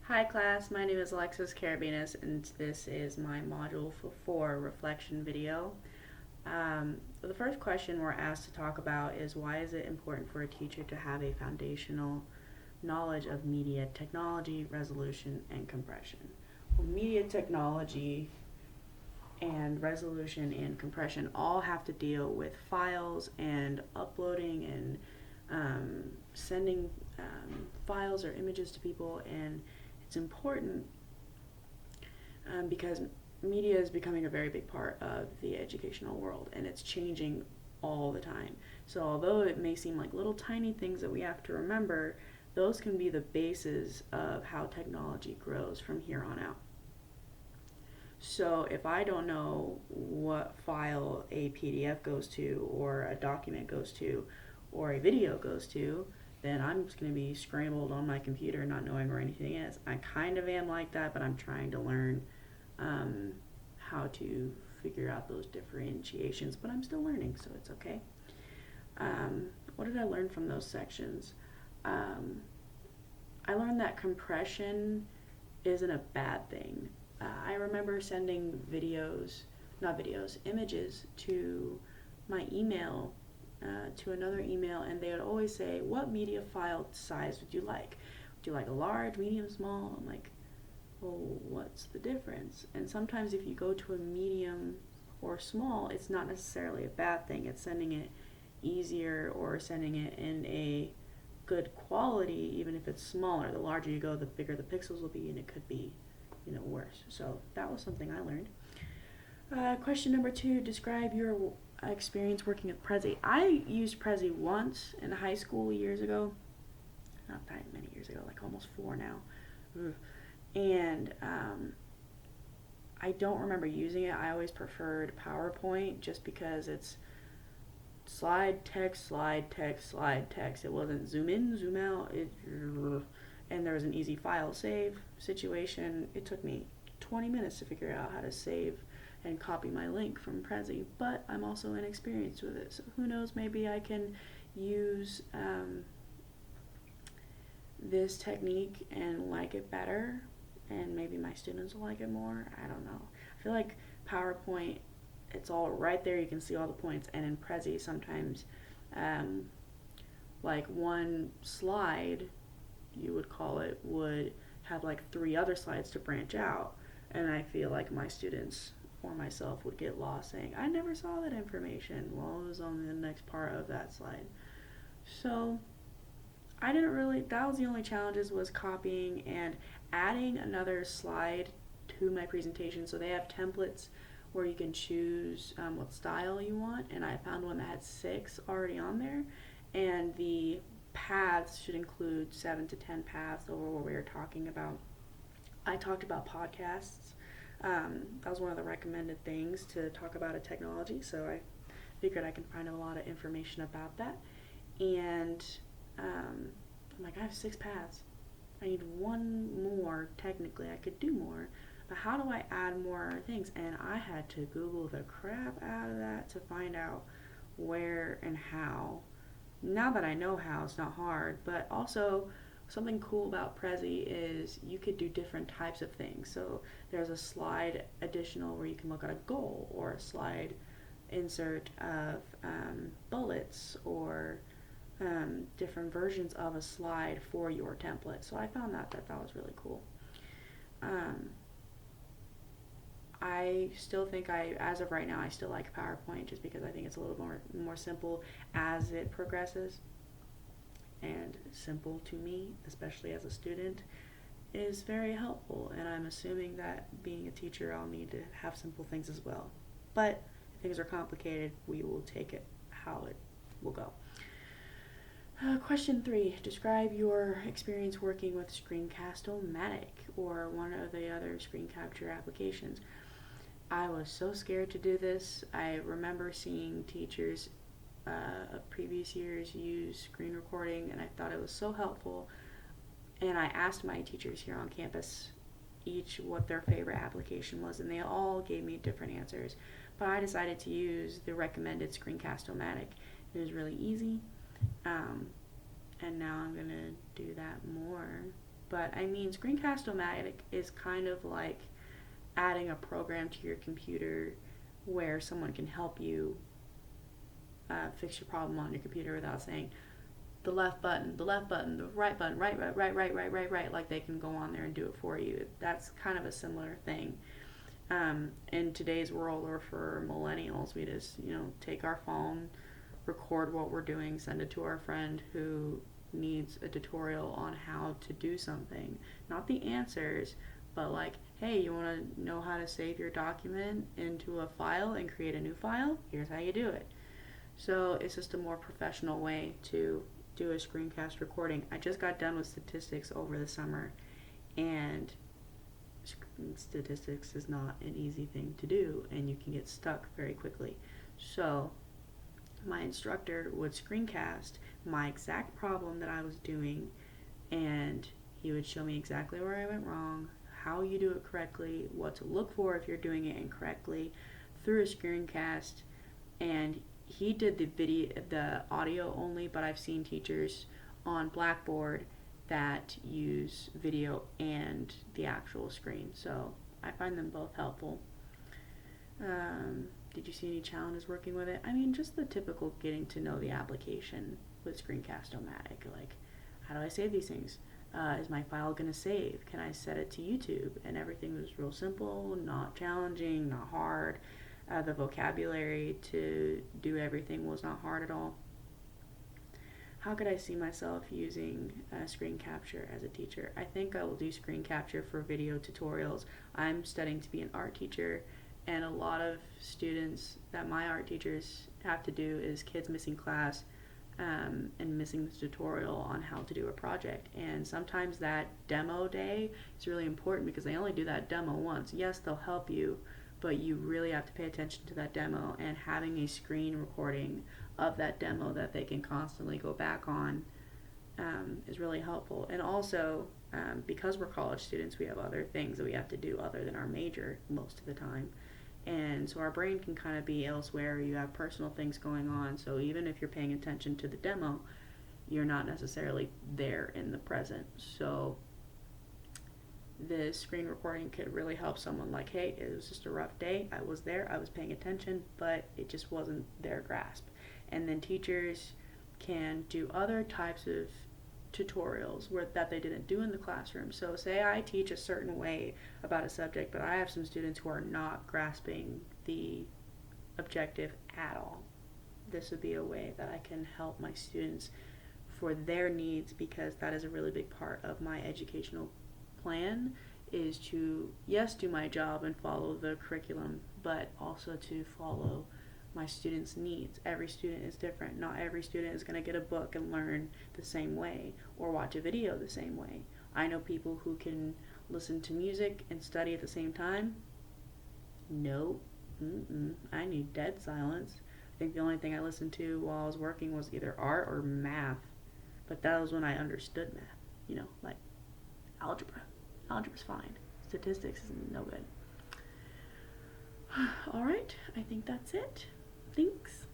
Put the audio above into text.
Hi class, my name is Alexis Carabinas and this is my module for 4 reflection video. The first question we're asked to talk about is why is it important for a teacher to have a foundational knowledge of media technology, resolution, and compression? Well, media technology and resolution and compression all have to deal with files and uploading and sending files or images to people, and it's important because media is becoming a very big part of the educational world and it's changing all the time. So although it may seem like little tiny things that we have to remember, those can be the basis of how technology grows from here on out. So if I don't know what file a PDF goes to, or a document goes to, or a video goes to, then I'm just going to be scrambled on my computer not knowing where anything is. I kind of am like that, but I'm trying to learn how to figure out those differentiations, but I'm still learning, so it's okay. What did I learn from those sections? I learned that compression isn't a bad thing. I remember sending images to my email, to another email, and they would always say, what media file size would you like? Would you like a large, medium, small? I'm like, well, what's the difference? And sometimes if you go to a medium or small, it's not necessarily a bad thing. It's sending it easier or sending it in a good quality, even if it's smaller. The larger you go, the bigger the pixels will be, and it could be worse. So that was something I learned. Question number 2, describe your experience working with Prezi. I used Prezi once in high school years ago. Not that many years ago, like almost 4 now. And I don't remember using it. I always preferred PowerPoint just because it's slide, text, slide, text, slide, text. It wasn't zoom in, zoom out. And there was an easy file save situation. It took me 20 minutes to figure out how to save and copy my link from Prezi, but I'm also inexperienced with it, so who knows, maybe I can use this technique and like it better, and maybe my students will like it more. I don't know. I feel like PowerPoint, it's all right there, you can see all the points, and in Prezi sometimes like one slide, you would call it, would have like 3 other slides to branch out, and I feel like my students or myself would get lost saying, I never saw that information. Well, it was on the next part of that slide. So that was the only challenges, was copying and adding another slide to my presentation. So they have templates where you can choose what style you want, and I found one that had 6 already on there, and the paths should include 7 to 10 paths over what we were talking about. I talked about podcasts. That was one of the recommended things to talk about a technology, so I figured I can find a lot of information about that. And I'm like, I have 6 paths. I need 1 more. Technically, I could do more, but how do I add more things? And I had to Google the crap out of that to find out where and how. Now that I know how, it's not hard, but also something cool about Prezi is you could do different types of things. So there's a slide additional where you can look at a goal, or a slide insert of bullets, or different versions of a slide for your template. So I found that was really cool. I still think as of right now, I still like PowerPoint just because I think it's a little more simple as it progresses. And simple to me, especially as a student, is very helpful, and I'm assuming that being a teacher I'll need to have simple things as well. But if things are complicated, we will take it how it will go. Question 3, describe your experience working with Screencast-O-Matic or one of the other screen capture applications. I was so scared to do this. I remember seeing teachers of previous years use screen recording, and I thought it was so helpful. And I asked my teachers here on campus each what their favorite application was, and they all gave me different answers. But I decided to use the recommended Screencast-O-Matic. It was really easy, and now I'm going to do that more. but I mean, Screencast-O-Matic is kind of like adding a program to your computer where someone can help you fix your problem on your computer without saying the left button, the left button, the right button, right, like they can go on there and do it for you. That's kind of a similar thing. In today's world, or for millennials, we just, take our phone, record what we're doing, send it to our friend who needs a tutorial on how to do something. Not the answers, but like, hey, you want to know how to save your document into a file and create a new file? Here's how you do it. So it's just a more professional way to do a screencast recording. I just got done with statistics over the summer, and statistics is not an easy thing to do, and you can get stuck very quickly. So my instructor would screencast my exact problem that I was doing, and he would show me exactly where I went wrong, how you do it correctly, what to look for if you're doing it incorrectly through a screencast. And he did the audio only, but I've seen teachers on Blackboard that use video and the actual screen, so I find them both helpful. Did you see any challenges working with it? I mean, just the typical getting to know the application with Screencast-O-Matic. Like, how do I save these things? Is my file going to save? Can I set it to YouTube? And everything was real simple, not challenging, not hard. The vocabulary to do everything was not hard at all. How could I see myself using screen capture as a teacher? I think I will do screen capture for video tutorials. I'm studying to be an art teacher, and a lot of students that my art teachers have to do is kids missing class and missing the tutorial on how to do a project. And sometimes that demo day is really important because they only do that demo once. Yes, they'll help you, but you really have to pay attention to that demo, and having a screen recording of that demo that they can constantly go back on is really helpful. And also, because we're college students, we have other things that we have to do other than our major most of the time. And so our brain can kind of be elsewhere. You have personal things going on, so even if you're paying attention to the demo, you're not necessarily there in the present. So the screen recording could really help someone, like, hey, it was just a rough day, I was there, I was paying attention, but it just wasn't their grasp. And then teachers can do other types of tutorials that they didn't do in the classroom. So say I teach a certain way about a subject, but I have some students who are not grasping the objective at all. This would be a way that I can help my students for their needs, because that is a really big part of my educational plan, is to, yes, do my job and follow the curriculum, but also to follow my students' needs. Every student is different. Not every student is going to get a book and learn the same way or watch a video the same way. I know people who can listen to music and study at the same time. No, I need dead silence. I think the only thing I listened to while I was working was either art or math, but that was when I understood math, like algebra. Algebra's fine. Statistics is no good. Alright, I think that's it. Thanks.